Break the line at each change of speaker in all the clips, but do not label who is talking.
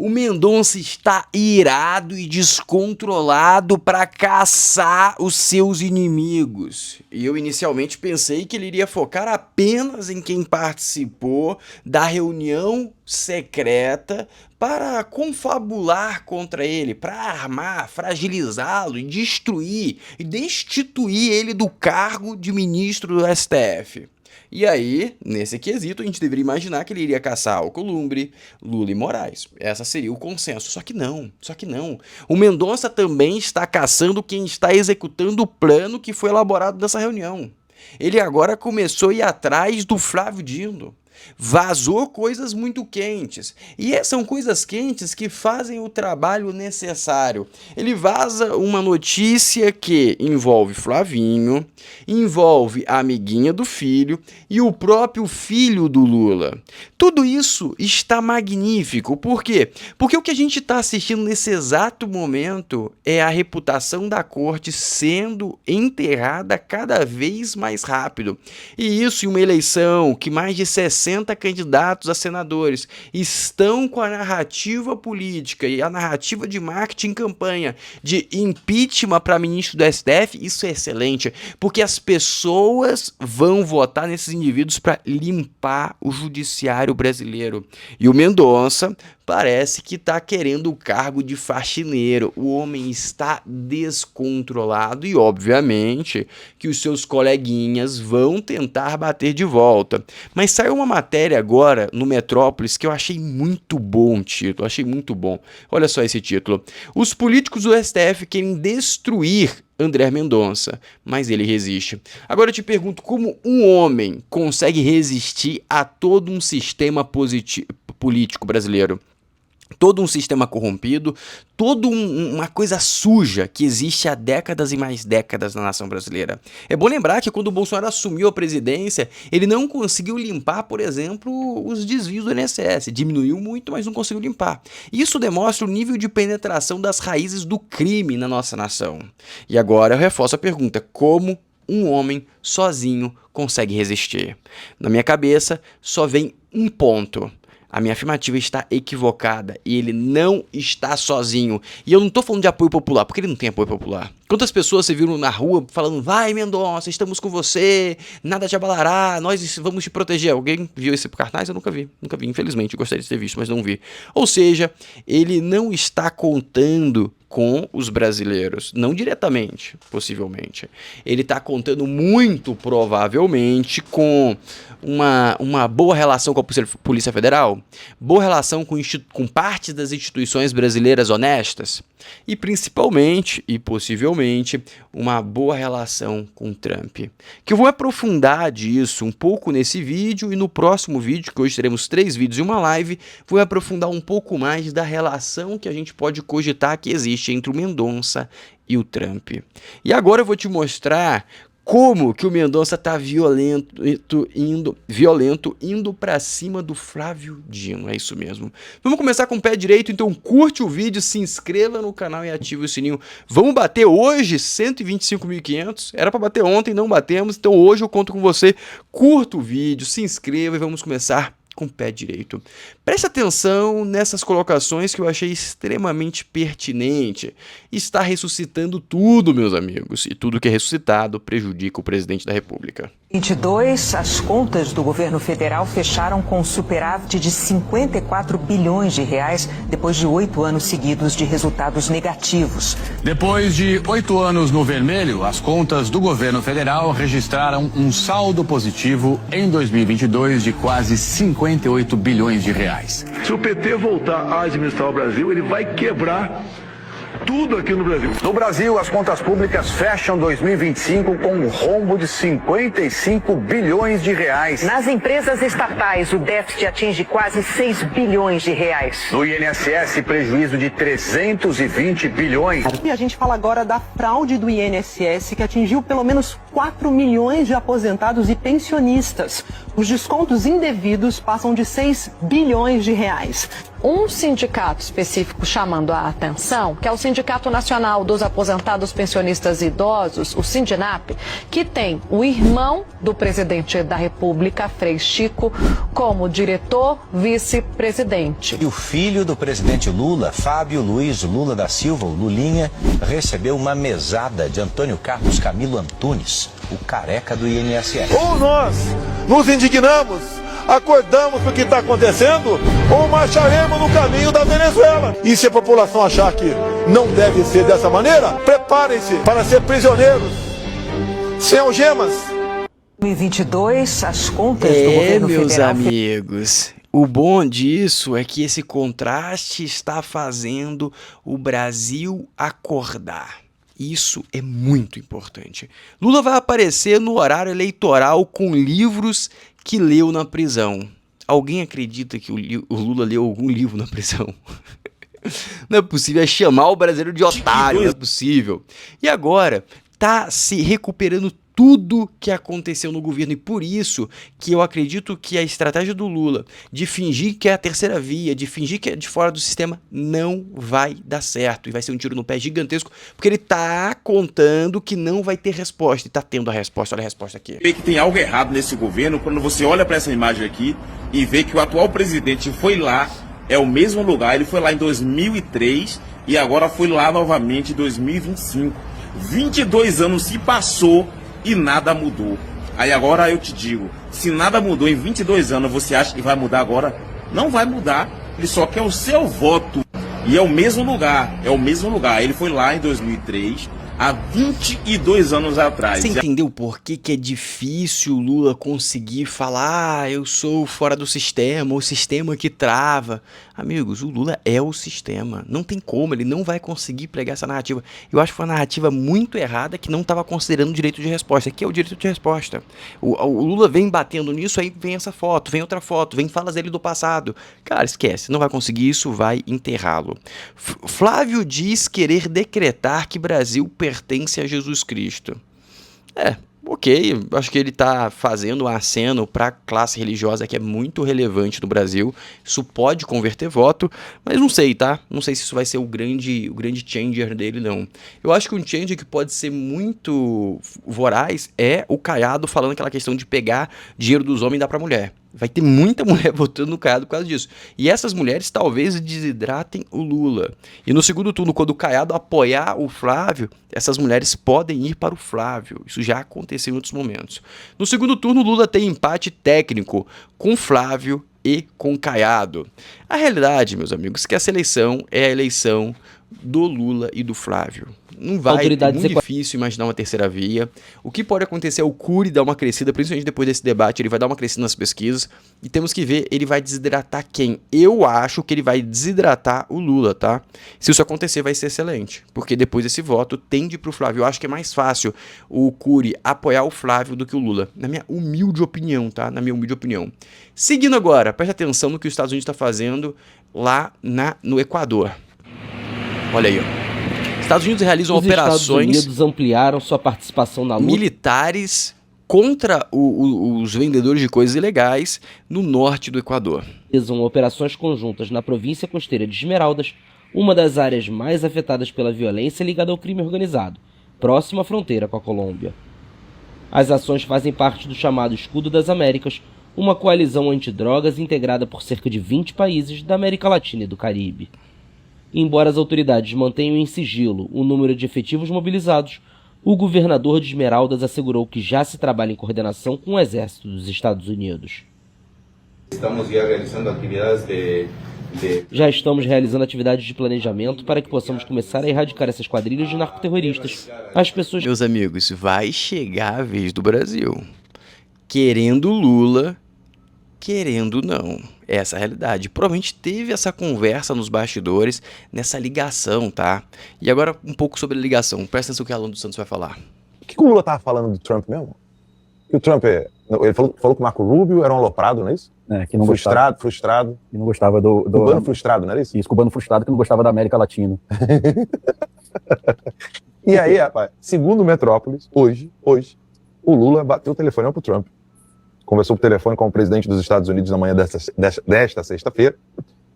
O Mendonça está irado e descontrolado para caçar os seus inimigos. E eu inicialmente pensei que ele iria focar apenas em quem participou da reunião secreta para confabular contra ele, para armar, fragilizá-lo e destruir e destituir ele do cargo de ministro do STF. E aí, nesse quesito, a gente deveria imaginar que ele iria caçar Alcolumbre, Lula e Moraes. Essa seria o consenso. Só que não. O Mendonça também está caçando quem está executando o plano que foi elaborado nessa reunião. Ele agora começou a ir atrás do Flávio Dino. Vazou coisas muito quentes. E são coisas quentes que fazem o trabalho necessário. Ele vaza uma notícia que envolve Flavinho, envolve a amiguinha do filho e o próprio filho do Lula. Tudo isso está magnífico. Por quê? Porque o que a gente está assistindo nesse exato momento é a reputação da corte sendo enterrada cada vez mais rápido. E isso em uma eleição que mais de 60 candidatos a senadores estão com a narrativa política e a narrativa de marketing em campanha de impeachment para ministro do STF. Isso é excelente, porque as pessoas vão votar nesses indivíduos para limpar o judiciário brasileiro. E o Mendonça parece que está querendo o cargo de faxineiro. O homem está descontrolado e, obviamente, que os seus coleguinhas vão tentar bater de volta. Mas saiu uma matéria agora no Metrópolis que eu achei muito bom o título, achei muito bom. Olha só esse título. Os políticos do STF querem destruir André Mendonça, mas ele resiste. Agora eu te pergunto, como um homem consegue resistir a todo um sistema político brasileiro? Todo um sistema corrompido, toda uma coisa suja que existe há décadas e mais décadas na nação brasileira. É bom lembrar que quando o Bolsonaro assumiu a presidência, ele não conseguiu limpar, por exemplo, os desvios do INSS. Diminuiu muito, mas não conseguiu limpar. Isso demonstra o nível de penetração das raízes do crime na nossa nação. E agora eu reforço a pergunta: como um homem sozinho consegue resistir? Na minha cabeça só vem um ponto. A minha afirmativa está equivocada e ele não está sozinho. E eu não estou falando de apoio popular, porque ele não tem apoio popular. Quantas pessoas você viram na rua falando: vai, Mendonça, estamos com você, nada te abalará, nós vamos te proteger. Alguém viu esse cartaz? Eu nunca vi, infelizmente, eu gostaria de ter visto, mas não vi. Ou seja, ele não está contando com os brasileiros, não diretamente, possivelmente. Ele está contando muito provavelmente com uma boa relação com a Polícia Federal, boa relação com parte das instituições brasileiras honestas e principalmente e possivelmente uma boa relação com Trump. Que eu vou aprofundar disso um pouco nesse vídeo e no próximo vídeo, que hoje teremos 3 vídeos e uma live, vou aprofundar um pouco mais da relação que a gente pode cogitar que existe entre o Mendonça e o Trump. E agora eu vou te mostrar como que o Mendonça tá violento indo pra cima do Flávio Dino. É isso mesmo. Vamos começar com o pé direito, então curte o vídeo, se inscreva no canal e ative o sininho. Vamos bater hoje 125.500. Era pra bater ontem, não batemos, então hoje eu conto com você. Curta o vídeo, se inscreva e vamos começar com o pé direito. Preste atenção nessas colocações que eu achei extremamente pertinente. Está ressuscitando tudo, meus amigos, e tudo que é ressuscitado prejudica o presidente da República.
22, as contas do governo federal fecharam com um superávit de 54 bilhões de reais depois de 8 anos seguidos de resultados negativos.
Depois de 8 anos no vermelho, as contas do governo federal registraram um saldo positivo em 2022 de quase 58 bilhões de reais.
Se o PT voltar a administrar o Brasil, ele vai quebrar tudo aqui no Brasil.
No Brasil, as contas públicas fecham 2025 com um rombo de 55 bilhões de reais.
Nas empresas estatais, o déficit atinge quase 6 bilhões de reais.
No INSS, prejuízo de 320 bilhões.
E a gente fala agora da fraude do INSS, que atingiu pelo menos 4 milhões de aposentados e pensionistas. Os descontos indevidos passam de 6 bilhões de reais.
Um sindicato específico chamando a atenção, que é o Sindicato Nacional dos Aposentados Pensionistas Idosos, o Sindinap, que tem o irmão do presidente da República, Frei Chico, como diretor vice-presidente.
E o filho do presidente Lula, Fábio Luiz Lula da Silva, o Lulinha, recebeu uma mesada de Antônio Carlos Camilo Antunes, o careca do INSS.
Ou nós nos indignamos, acordamos para o que está acontecendo, ou marcharemos no caminho da Venezuela. E se a população achar que não deve ser dessa maneira, preparem-se para ser prisioneiros, sem algemas.
2022, as contas do governo
meus
federal...
amigos, o bom disso é que esse contraste está fazendo o Brasil acordar. Isso é muito importante. Lula vai aparecer no horário eleitoral com livros que leu na prisão. Alguém acredita que o Lula leu algum livro na prisão? Não é possível, é chamar o brasileiro de otário, não é possível. E agora, tá se recuperando tudo que aconteceu no governo, e por isso que eu acredito que a estratégia do Lula de fingir que é a terceira via, de fingir que é de fora do sistema, não vai dar certo, e vai ser um tiro no pé gigantesco, porque ele tá contando que não vai ter resposta, e tá tendo a resposta. Olha a resposta aqui.
Vê que tem algo errado nesse governo quando você olha para essa imagem aqui e vê que o atual presidente foi lá, é o mesmo lugar, ele foi lá em 2003 e agora foi lá novamente em 2025. 22 anos se passou e nada mudou. Aí agora eu te digo, se nada mudou em 22 anos, você acha que vai mudar agora? Não vai mudar, ele só quer o seu voto. E é o mesmo lugar, Ele foi lá em 2003, há 22 anos atrás.
Você entendeu por que é difícil o Lula conseguir falar, eu sou fora do sistema, o sistema que trava? Amigos, o Lula é o sistema, não tem como, ele não vai conseguir pregar essa narrativa. Eu acho que foi uma narrativa muito errada, que não estava considerando o direito de resposta, que é o direito de resposta. O Lula vem batendo nisso, aí vem essa foto, vem outra foto, vem falas dele do passado. Cara, esquece, não vai conseguir isso, vai enterrá-lo. Flávio diz querer decretar que Brasil pertence a Jesus Cristo. Ok, acho que ele está fazendo um aceno para a classe religiosa que é muito relevante no Brasil. Isso pode converter voto, mas não sei, tá? Não sei se isso vai ser o grande changer dele, não. Eu acho que um changer que pode ser muito voraz é o Caiado falando aquela questão de pegar dinheiro dos homens e dar para mulher. Vai ter muita mulher votando no Caiado por causa disso. E essas mulheres talvez desidratem o Lula. E no segundo turno, quando o Caiado apoiar o Flávio, essas mulheres podem ir para o Flávio. Isso já aconteceu em outros momentos. No segundo turno, o Lula tem empate técnico com Flávio e com Caiado. A realidade, meus amigos, é que essa eleição é a eleição do Lula e do Flávio. Não vai, é muito difícil imaginar uma terceira via. O que pode acontecer é o Cury dar uma crescida, principalmente depois desse debate, ele vai dar uma crescida nas pesquisas, e temos que ver, ele vai desidratar quem? Eu acho que ele vai desidratar o Lula, tá? Se isso acontecer, vai ser excelente, porque depois desse voto tende pro Flávio. Eu acho que é mais fácil o Cury apoiar o Flávio do que o Lula, na minha humilde opinião, tá? Na minha humilde opinião. Seguindo agora, preste atenção no que os Estados Unidos está fazendo lá no Equador. Olha aí, ó. Estados Unidos realizam operações.
Os Estados Unidos ampliaram sua participação na luta
militares contra os vendedores de coisas ilegais no norte do Equador.
Realizam operações conjuntas na província costeira de Esmeraldas, uma das áreas mais afetadas pela violência ligada ao crime organizado, próxima à fronteira com a Colômbia. As ações fazem parte do chamado Escudo das Américas, uma coalizão antidrogas integrada por cerca de 20 países da América Latina e do Caribe. Embora as autoridades mantenham em sigilo o número de efetivos mobilizados, o governador de Esmeraldas assegurou que já se trabalha em coordenação com o Exército dos Estados Unidos. Já estamos realizando atividades de planejamento para que possamos começar a erradicar essas quadrilhas de narcoterroristas. As pessoas...
Meus amigos, vai chegar a vez do Brasil. Querendo Lula, querendo não. Essa é a realidade. Provavelmente teve essa conversa nos bastidores, nessa ligação, tá? E agora um pouco sobre a ligação. Presta atenção no que o Alan dos Santos vai falar.
O que o Lula tava falando do Trump mesmo? Que o Trump, ele falou que o Marco Rubio era um aloprado, não é isso?
Que não
frustrado.
Que não gostava do...
Cubano frustrado, não era isso?
Isso, cubano frustrado que não gostava da América Latina.
E aí, rapaz, segundo o Metrópolis, hoje, o Lula bateu o telefone pro Trump. conversou por telefone com o presidente dos Estados Unidos na manhã desta sexta-feira.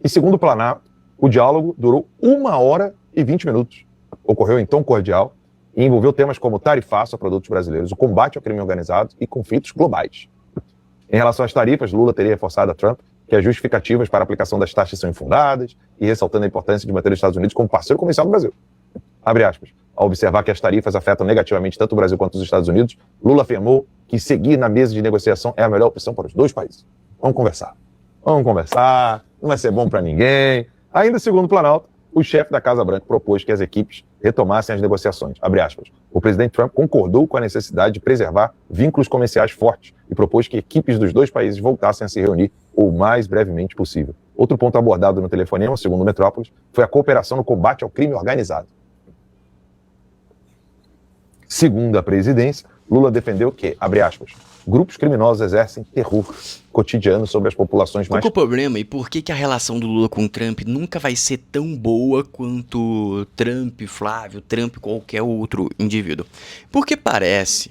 E segundo o Planalto, o diálogo durou 1h20. Ocorreu em tom cordial e envolveu temas como tarifaço a produtos brasileiros, o combate ao crime organizado e conflitos globais. Em relação às tarifas, Lula teria reforçado a Trump que as justificativas para a aplicação das taxas são infundadas e ressaltando a importância de manter os Estados Unidos como parceiro comercial do Brasil. Abre aspas. Ao observar que as tarifas afetam negativamente tanto o Brasil quanto os Estados Unidos, Lula afirmou que seguir na mesa de negociação é a melhor opção para os dois países. Vamos conversar, não vai ser bom para ninguém. Ainda segundo o Planalto, o chefe da Casa Branca propôs que as equipes retomassem as negociações. Abre aspas. O presidente Trump concordou com a necessidade de preservar vínculos comerciais fortes e propôs que equipes dos dois países voltassem a se reunir o mais brevemente possível. Outro ponto abordado no telefonema, segundo o Metrópolis, foi a cooperação no combate ao crime organizado. Segundo a presidência, Lula defendeu que, abre aspas, grupos criminosos exercem terror cotidiano sobre as populações mais...
Qual que é o problema e por que a relação do Lula com o Trump nunca vai ser tão boa quanto Trump, Flávio, Trump, qualquer outro indivíduo? Porque parece,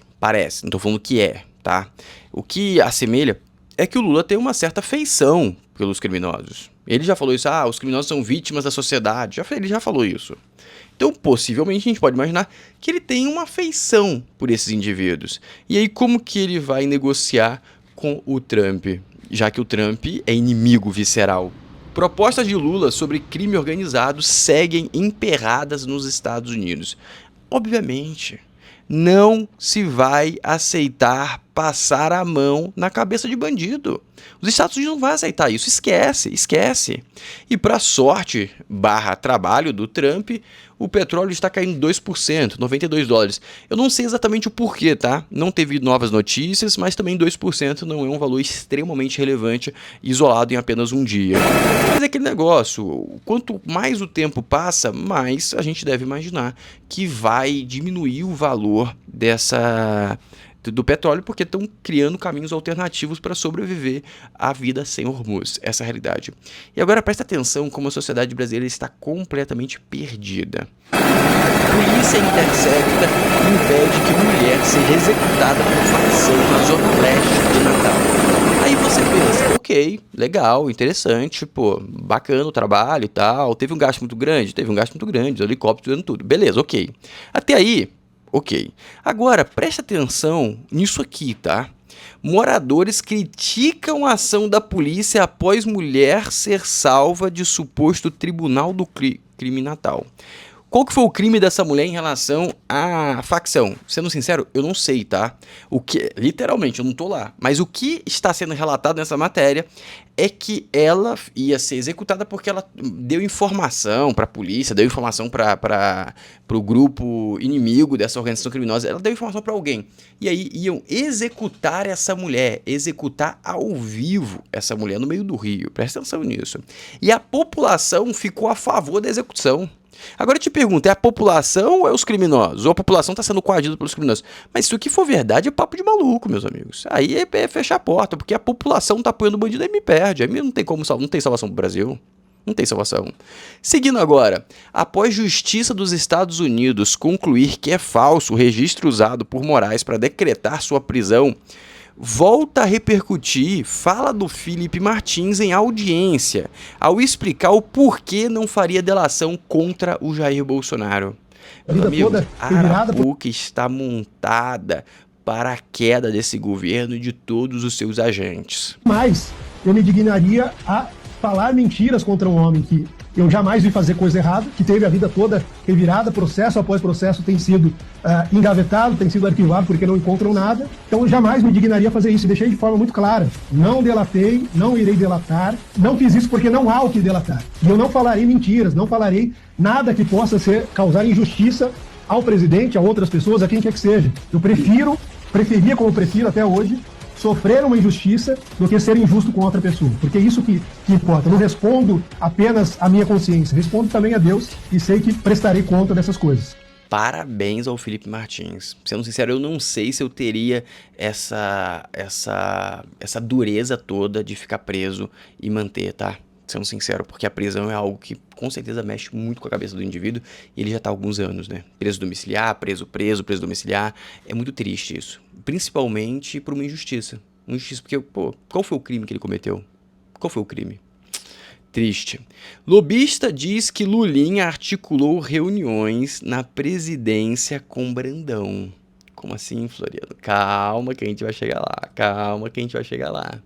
não tô falando que é, tá? O que assemelha é que o Lula tem uma certa afeição pelos criminosos. Ele já falou isso, os criminosos são vítimas da sociedade, ele já falou isso. Então, possivelmente, a gente pode imaginar que ele tem uma afeição por esses indivíduos. E aí, como que ele vai negociar com o Trump, já que o Trump é inimigo visceral? Propostas de Lula sobre crime organizado seguem emperradas nos Estados Unidos. Obviamente, não se vai aceitar passar a mão na cabeça de bandido. Os Estados Unidos não vão aceitar isso, esquece. E para sorte / trabalho do Trump, o petróleo está caindo 2%, 92 dólares. Eu não sei exatamente o porquê, tá? Não teve novas notícias, mas também 2% não é um valor extremamente relevante, isolado em apenas um dia. Mas é aquele negócio, quanto mais o tempo passa, mais a gente deve imaginar que vai diminuir o valor do petróleo, porque estão criando caminhos alternativos para sobreviver à vida sem Hormuz. Essa é a realidade. E agora presta atenção como a sociedade brasileira está completamente perdida. A polícia intercepta e impede que mulher seja executada por facção na zona leste de Natal. Aí você pensa, ok, legal, interessante, bacana o trabalho e tal. Teve um gasto muito grande? Teve um gasto muito grande, os helicópteros dando tudo. Beleza, ok. Até aí, ok. Agora, presta atenção nisso aqui, tá? Moradores criticam a ação da polícia após mulher ser salva de suposto tribunal do crime natal. Qual que foi o crime dessa mulher em relação à facção? Sendo sincero, eu não sei, tá? Literalmente, eu não tô lá. Mas o que está sendo relatado nessa matéria é que ela ia ser executada porque ela deu informação para a polícia, deu informação para o grupo inimigo dessa organização criminosa. Ela deu informação para alguém. E aí iam executar essa mulher, executar ao vivo essa mulher no meio do rio. Presta atenção nisso. E a população ficou a favor da execução. Agora eu te pergunto, é a população ou é os criminosos? Ou a população está sendo coagida pelos criminosos? Mas se o que for verdade é papo de maluco, meus amigos. Aí é fechar a porta, porque a população está apoiando o bandido e me perde. Aí não tem como não tem salvação pro Brasil. Não tem salvação. Seguindo agora, após Justiça dos Estados Unidos concluir que é falso o registro usado por Moraes para decretar sua prisão, volta a repercutir fala do Felipe Martins em audiência, ao explicar o porquê não faria delação contra o Jair Bolsonaro. Meu amigo, a Arapuca está montada para a queda desse governo e de todos os seus agentes.
Mas eu me dignaria a falar mentiras contra um homem que eu jamais vi fazer coisa errada, que teve a vida toda revirada, processo após processo tem sido engavetado, tem sido arquivado porque não encontram nada. Então eu jamais me dignaria a fazer isso. Deixei de forma muito clara. Não delatei, não irei delatar, não fiz isso porque não há o que delatar. E eu não falarei mentiras, não falarei nada que possa causar injustiça ao presidente, a outras pessoas, a quem quer que seja. Eu preferia como prefiro até hoje, sofrer uma injustiça do que ser injusto com outra pessoa. Porque é isso que importa. Eu não respondo apenas à minha consciência, respondo também a Deus e sei que prestarei conta dessas coisas.
Parabéns ao Felipe Martins. Sendo sincero, eu não sei se eu teria essa dureza toda de ficar preso e manter, tá? Sendo sincero, porque a prisão é algo que com certeza mexe muito com a cabeça do indivíduo e ele já tá há alguns anos, né? Preso domiciliar, preso domiciliar. É muito triste isso. Principalmente por uma injustiça. Injustiça, porque, pô, qual foi o crime que ele cometeu? Qual foi o crime? Triste. Lobista diz que Lulinha articulou reuniões na presidência com Brandão. Como assim, Floriano? Calma que a gente vai chegar lá. Calma que a gente vai chegar lá.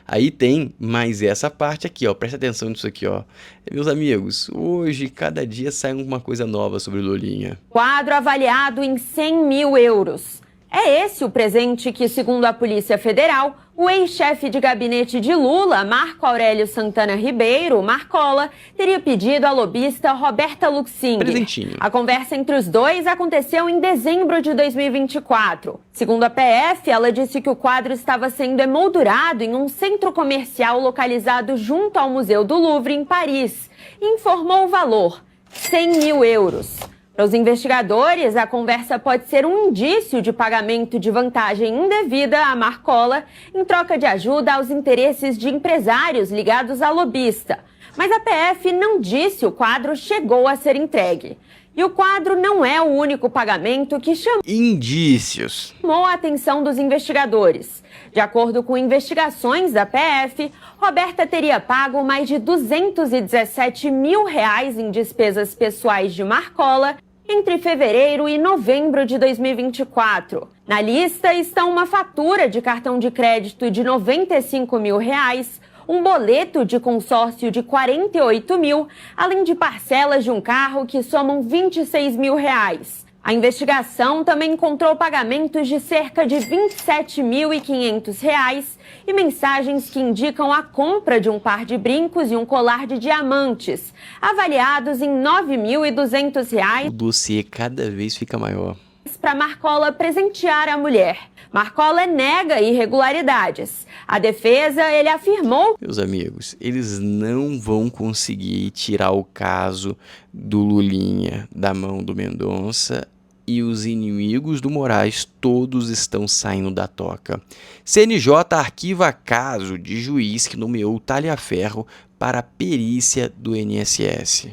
Aí tem mais essa parte aqui, ó. Presta atenção nisso aqui, ó. Meus amigos, hoje, cada dia sai uma coisa nova sobre Lulinha.
Quadro avaliado em 100 mil euros. É esse o presente que, segundo a Polícia Federal, o ex-chefe de gabinete de Lula, Marco Aurélio Santana Ribeiro, Marcola, teria pedido à lobista Roberta Luxing.
Presentinho.
A conversa entre os dois aconteceu em dezembro de 2024. Segundo a PF, ela disse que o quadro estava sendo emoldurado em um centro comercial localizado junto ao Museu do Louvre, em Paris, e informou o valor, 100 mil euros. Para os investigadores, a conversa pode ser um indício de pagamento de vantagem indevida à Marcola em troca de ajuda aos interesses de empresários ligados à lobista. Mas a PF não disse o quadro chegou a ser entregue. E o quadro não é o único pagamento que chamou a atenção dos investigadores. De acordo com investigações da PF, Roberta teria pago mais de 217 mil reais em despesas pessoais de Marcola entre fevereiro e novembro de 2024. Na lista estão uma fatura de cartão de crédito de 95 mil reais, um boleto de consórcio de 48 mil, além de parcelas de um carro que somam 26 mil reais. A investigação também encontrou pagamentos de cerca de 27.500 reais e mensagens que indicam a compra de um par de brincos e um colar de diamantes, avaliados em 9.200 reais.
O dossiê cada vez fica maior.
Para Marcola presentear a mulher. Marcola nega irregularidades. A defesa, ele afirmou...
Meus amigos, eles não vão conseguir tirar o caso do Lulinha da mão do Mendonça e os inimigos do Moraes todos estão saindo da toca. CNJ arquiva caso de juiz que nomeou Talhaferro para a perícia do INSS.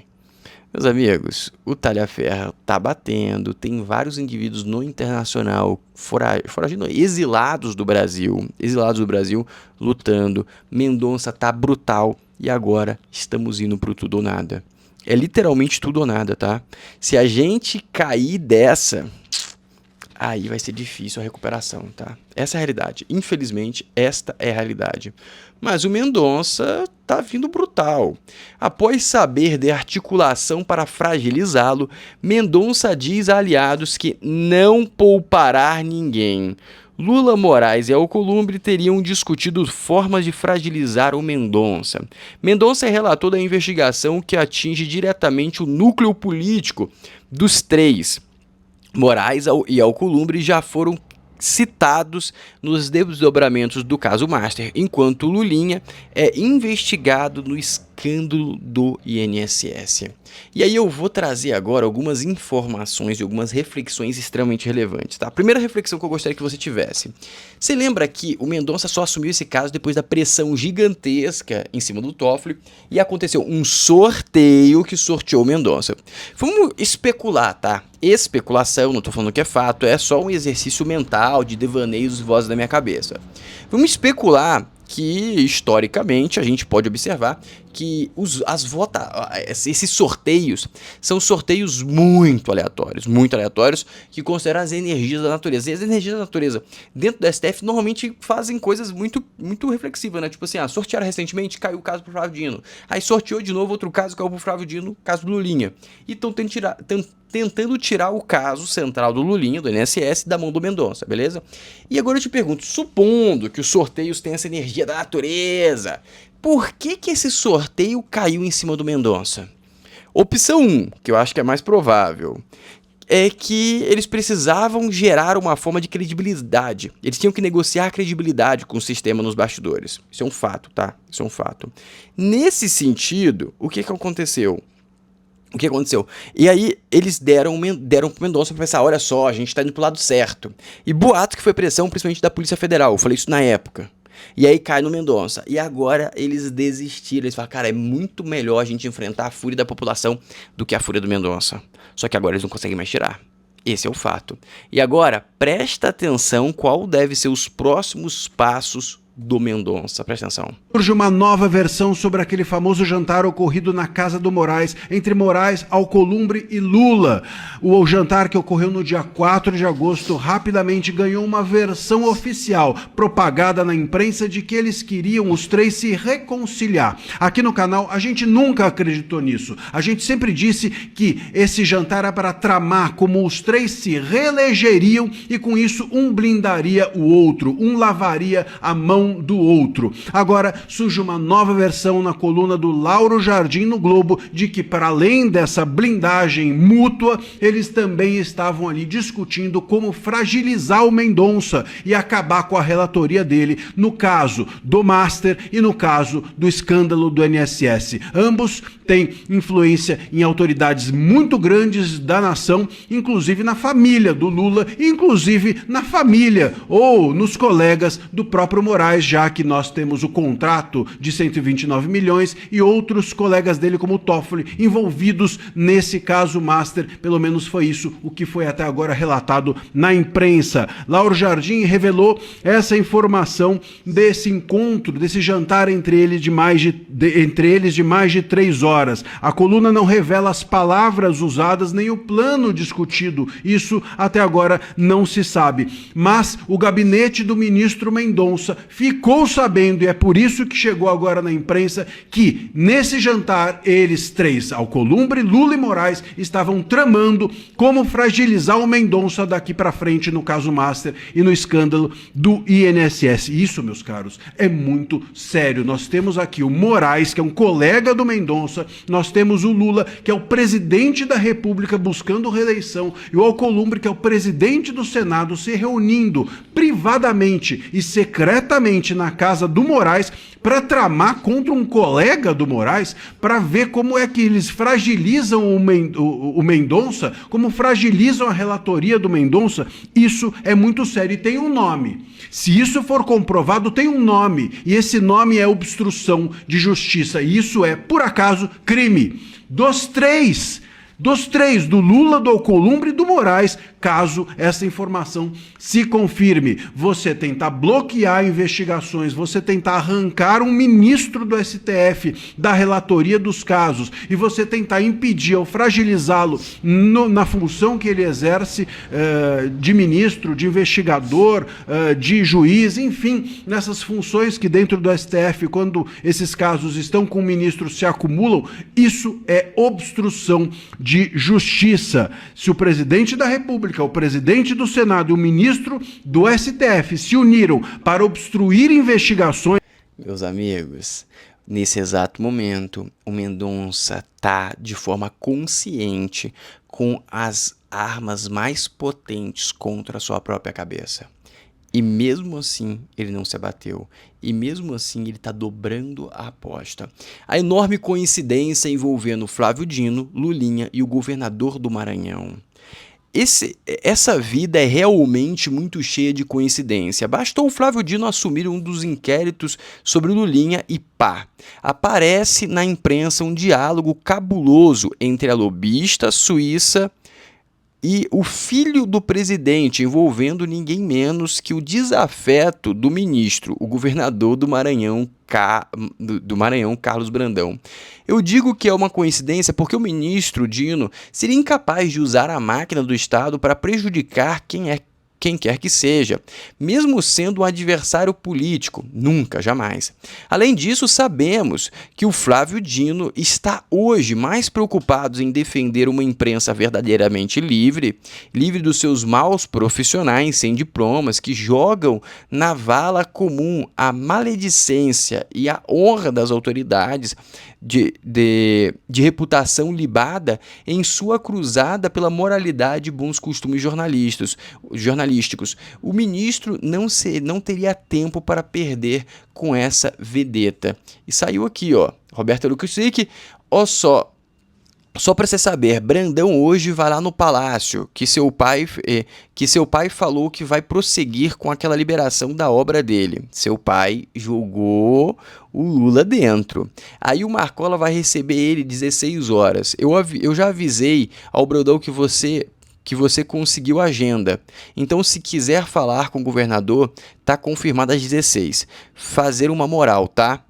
Meus amigos, o Talhaferro tá batendo, tem vários indivíduos no internacional foragidos, exilados do Brasil, lutando. Mendonça tá brutal e agora estamos indo pro tudo ou nada. É literalmente tudo ou nada, tá? Se a gente cair dessa, aí vai ser difícil a recuperação, tá? Essa é a realidade. Infelizmente, esta é a realidade. Mas o Mendonça tá vindo brutal. Após saber de articulação para fragilizá-lo, Mendonça diz a aliados que não poupará ninguém. Lula, Moraes e Alcolumbre teriam discutido formas de fragilizar o Mendonça. Mendonça é relator da investigação que atinge diretamente o núcleo político dos três. Moraes e Alcolumbre já foram citados nos desdobramentos do caso Master, enquanto Lulinha é investigado no escândalo do INSS. E aí eu vou trazer agora algumas informações e algumas reflexões extremamente relevantes, tá? A primeira reflexão que eu gostaria que você tivesse. Você lembra que o Mendonça só assumiu esse caso depois da pressão gigantesca em cima do Toffoli e aconteceu um sorteio que sorteou o Mendonça. Vamos especular, tá? Especulação, não tô falando que é fato, é só um exercício mental de devaneios e vozes da minha cabeça. Vamos especular que, historicamente, a gente pode observar que esses sorteios são sorteios muito aleatórios, que consideram as energias da natureza. E as energias da natureza, dentro da STF, normalmente fazem coisas muito reflexivas, né? Tipo assim, sortearam recentemente, caiu o caso pro Flávio Dino. Aí sorteou de novo outro caso, caiu pro Flávio Dino, caso do Lulinha. E estão tentando tirar o caso central do Lulinha, do INSS, da mão do Mendonça, beleza? E agora eu te pergunto, supondo que os sorteios têm essa energia da natureza, por que esse sorteio caiu em cima do Mendonça? Opção 1, que eu acho que é mais provável, é que eles precisavam gerar uma forma de credibilidade. Eles tinham que negociar a credibilidade com o sistema nos bastidores. Isso é um fato, tá? Isso é um fato. Nesse sentido, o que aconteceu? E aí eles deram pro Mendonça pra pensar, olha só, a gente tá indo pro lado certo. E boato que foi pressão principalmente da Polícia Federal, eu falei isso na época. E aí cai no Mendonça. E agora eles desistiram, eles falaram, cara, é muito melhor a gente enfrentar a fúria da população do que a fúria do Mendonça. Só que agora eles não conseguem mais tirar. Esse é o fato. E agora, presta atenção qual deve ser os próximos passos do Mendonça. Presta atenção.
Surge uma nova versão sobre aquele famoso jantar ocorrido na casa do Moraes, entre Moraes, Alcolumbre e Lula. O jantar que ocorreu no dia 4 de agosto rapidamente ganhou uma versão oficial, propagada na imprensa, de que eles queriam os três se reconciliar. Aqui no canal a gente nunca acreditou nisso. A gente sempre disse que esse jantar era para tramar como os três se reelegeriam e com isso um blindaria o outro, um lavaria a mão do outro. Agora surge uma nova versão na coluna do Lauro Jardim no Globo de que, para além dessa blindagem mútua, eles também estavam ali discutindo como fragilizar o Mendonça e acabar com a relatoria dele no caso do Master e no caso do escândalo do INSS. Ambos têm influência em autoridades muito grandes da nação, inclusive na família do Lula, inclusive na família ou nos colegas do próprio Moraes, já que nós temos o contrato de 129 milhões e outros colegas dele, como o Toffoli, envolvidos nesse caso Master. Pelo menos foi isso o que foi até agora relatado na imprensa. Lauro Jardim revelou essa informação desse encontro, desse jantar entre eles de mais de 3 horas. A coluna não revela as palavras usadas nem o plano discutido. Isso até agora não se sabe. Mas o gabinete do ministro Mendonça ficou sabendo, e é por isso que chegou agora na imprensa, que nesse jantar eles três, Alcolumbre, Lula e Moraes, estavam tramando como fragilizar o Mendonça daqui para frente no caso Master e no escândalo do INSS. Isso, meus caros, é muito sério. Nós temos aqui o Moraes, que é um colega do Mendonça, nós temos o Lula, que é o presidente da República buscando reeleição, e o Alcolumbre, que é o presidente do Senado, se reunindo privadamente e secretamente na casa do Moraes para tramar contra um colega do Moraes, para ver como é que eles fragilizam o Mendonça, como fragilizam a relatoria do Mendonça. Isso é muito sério e tem um nome. Se isso for comprovado, tem um nome, e esse nome é obstrução de justiça, e isso é, por acaso, crime. Dos três, do Lula, do Alcolumbre e do Moraes, caso essa informação se confirme. Você tentar bloquear investigações, você tentar arrancar um ministro do STF da relatoria dos casos e você tentar impedir ou fragilizá-lo na função que ele exerce de ministro, de investigador, de juiz, enfim, nessas funções que dentro do STF, quando esses casos estão com o ministro, se acumulam, isso é obstrução de justiça. Se o presidente da República, o presidente do Senado e o ministro do STF se uniram para obstruir investigações...
Meus amigos, nesse exato momento, o Mendonça está de forma consciente com as armas mais potentes contra a sua própria cabeça. E mesmo assim, ele não se abateu. E mesmo assim, ele está dobrando a aposta. A enorme coincidência envolvendo Flávio Dino, Lulinha e o governador do Maranhão. Essa vida é realmente muito cheia de coincidência. Bastou o Flávio Dino assumir um dos inquéritos sobre Lulinha e pá, aparece na imprensa um diálogo cabuloso entre a lobista suíça e o filho do presidente, envolvendo ninguém menos que o desafeto do ministro, o governador do Maranhão, Carlos Brandão. Eu digo que é uma coincidência porque o ministro Dino seria incapaz de usar a máquina do Estado para prejudicar quem quer que seja, mesmo sendo um adversário político, nunca, jamais. Além disso, sabemos que o Flávio Dino está hoje mais preocupado em defender uma imprensa verdadeiramente livre dos seus maus profissionais sem diplomas que jogam na vala comum a maledicência e a honra das autoridades de reputação libada em sua cruzada pela moralidade e bons costumes jornalísticos. O ministro não teria tempo para perder com essa vedeta. E saiu aqui, ó, Roberto Lucasic, só para você saber, Brandão hoje vai lá no palácio, que seu pai falou que vai prosseguir com aquela liberação da obra dele. Seu pai jogou o Lula dentro. Aí o Marcola vai receber ele 16 horas. Eu já avisei ao Brandão que você que você conseguiu a agenda. Então, se quiser falar com o governador, tá confirmado às 16. Fazer uma moral, tá?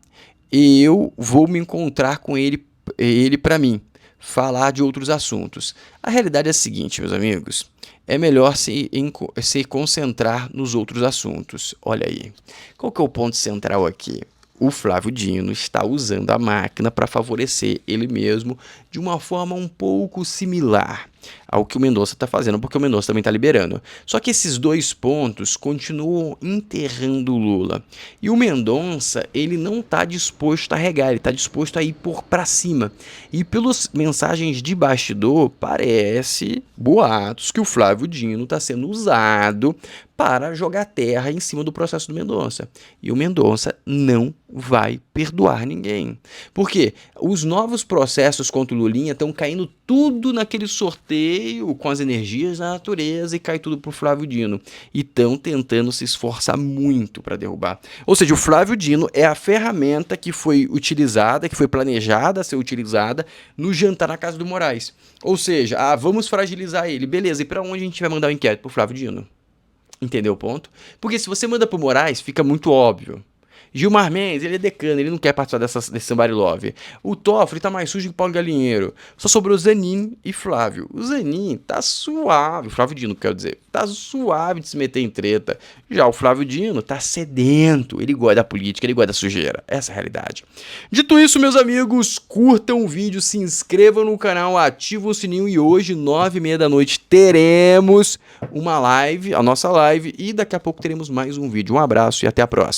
Eu vou me encontrar com ele para mim, falar de outros assuntos. A realidade é a seguinte, meus amigos, é melhor se concentrar nos outros assuntos. Olha aí, qual que é o ponto central aqui? O Flávio Dino está usando a máquina para favorecer ele mesmo de uma forma um pouco similar ao que o Mendonça está fazendo, porque o Mendonça também está liberando. Só que esses dois pontos continuam enterrando o Lula. E o Mendonça, ele não está disposto a regar, ele está disposto a ir para cima. E pelas mensagens de bastidor, parece, boatos, que o Flávio Dino está sendo usado para jogar terra em cima do processo do Mendonça. E o Mendonça não vai perdoar ninguém. Porque os novos processos contra o Lulinha estão caindo tudo naquele sorteio com as energias da natureza e cai tudo pro Flávio Dino. E estão tentando se esforçar muito para derrubar. Ou seja, o Flávio Dino é a ferramenta que foi utilizada, que foi planejada a ser utilizada no jantar na casa do Moraes. Ou seja, vamos fragilizar ele. Beleza, e para onde a gente vai mandar o inquérito? Pro Flávio Dino. Entendeu o ponto? Porque se você manda pro Moraes, fica muito óbvio. Gilmar Mendes, ele é decano, ele não quer participar desse Somebody Love. O Toffoli tá mais sujo que Paulo Galinheiro. Só sobrou Zanin e Flávio. O Zanin tá suave, o Flávio Dino, quero dizer, tá suave de se meter em treta. Já o Flávio Dino tá sedento, ele gosta da política, ele gosta da sujeira. Essa é a realidade. Dito isso, meus amigos, curtam o vídeo, se inscrevam no canal, ativem o sininho e hoje, 9h30 da noite, teremos uma live, a nossa live, e daqui a pouco teremos mais um vídeo. Um abraço e até a próxima.